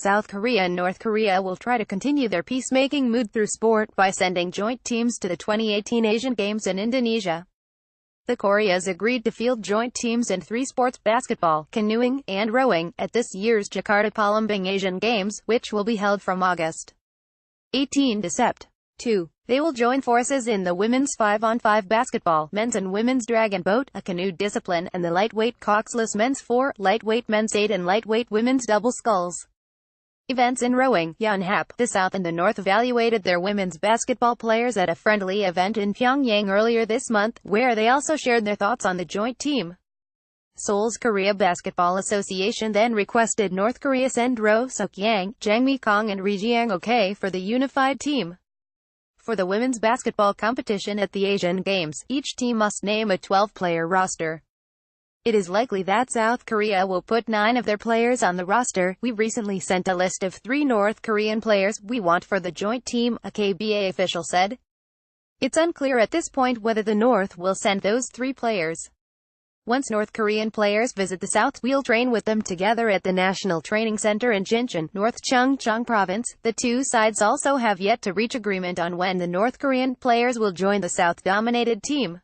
South Korea and North Korea will try to continue their peacemaking mood through sport by sending joint teams to the 2018 Asian Games in Indonesia. The Koreas agreed to field joint teams in 3 sports: basketball, canoeing, and rowing, at this year's Jakarta Palembang Asian Games, which will be held from August 18 to Sept. 2. They will join forces in the women's 5-on-5 basketball, men's and women's dragon boat, a canoe discipline, and the lightweight coxless men's 4, lightweight men's 8 and lightweight women's double sculls events. In rowing, Yonhap, the South and the North evaluated their women's basketball players at a friendly event in Pyongyang earlier this month, where they also shared their thoughts on the joint team. Seoul's Korea Basketball Association then requested North Korea send Ro Seok-yang, Jang Mi-kong and Ri Jiang-ok for the unified team. For the women's basketball competition at the Asian Games, each team must name a 12-player roster. It is likely that South Korea will put 9 of their players on the roster. "We recently sent a list of 3 North Korean players we want for the joint team," a KBA official said. It's unclear at this point whether the North will send those 3 players. Once North Korean players visit the South, we'll train with them together at the National Training Center in Jinchon, North Chungcheong Province. The two sides also have yet to reach agreement on when the North Korean players will join the South-dominated team.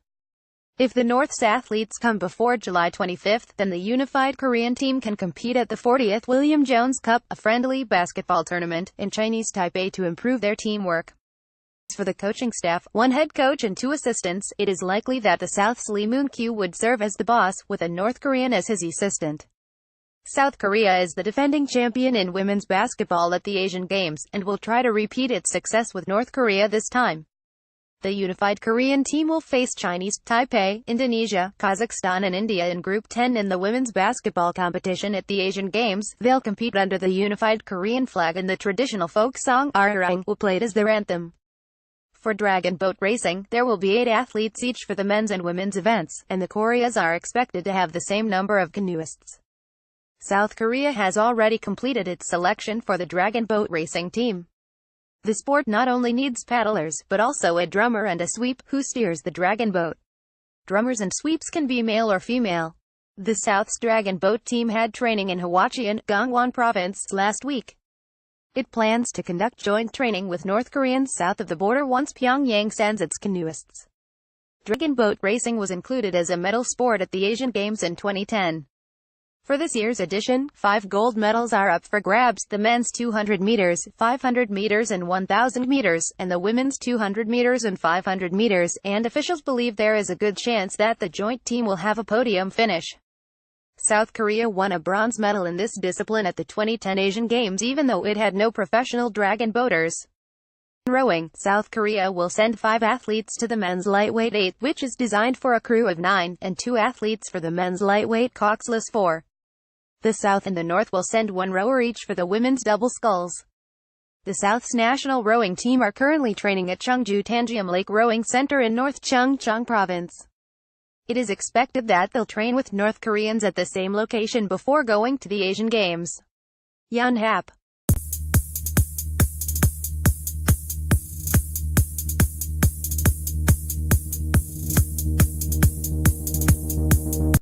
If the North's athletes come before July 25, then the unified Korean team can compete at the 40th William Jones Cup, a friendly basketball tournament, in Chinese Taipei to improve their teamwork. For the coaching staff, 1 head coach and 2 assistants, it is likely that the South's Lee Moon-kyu would serve as the boss, with a North Korean as his assistant. South Korea is the defending champion in women's basketball at the Asian Games, and will try to repeat its success with North Korea this time. The unified Korean team will face Chinese Taipei, Indonesia, Kazakhstan and India in Group 10 in the women's basketball competition at the Asian Games. They'll compete under the unified Korean flag, and the traditional folk song, Ararang, will play it as their anthem. For dragon boat racing, there will be 8 athletes each for the men's and women's events, and the Koreas are expected to have the same number of canoeists. South Korea has already completed its selection for the dragon boat racing team. The sport not only needs paddlers, but also a drummer and a sweep, who steers the dragon boat. Drummers and sweeps can be male or female. The South's dragon boat team had training in Hwacheon, Gangwon Province, last week. It plans to conduct joint training with North Koreans south of the border once Pyongyang sends its canoeists. Dragon boat racing was included as a medal sport at the Asian Games in 2010. For this year's edition, 5 gold medals are up for grabs: the men's 200 meters, 500 meters and 1,000 meters, and the women's 200 meters and 500 meters, and officials believe there is a good chance that the joint team will have a podium finish. South Korea won a bronze medal in this discipline at the 2010 Asian Games, even though it had no professional dragon boaters. In rowing, South Korea will send 5 athletes to the men's lightweight 8, which is designed for a crew of 9, and 2 athletes for the men's lightweight coxless 4. The South and the North will send 1 rower each for the women's double sculls. The South's national rowing team are currently training at Cheongju Tangium Lake Rowing Center in North Chungcheong Province. It is expected that they'll train with North Koreans at the same location before going to the Asian Games. Yonhap.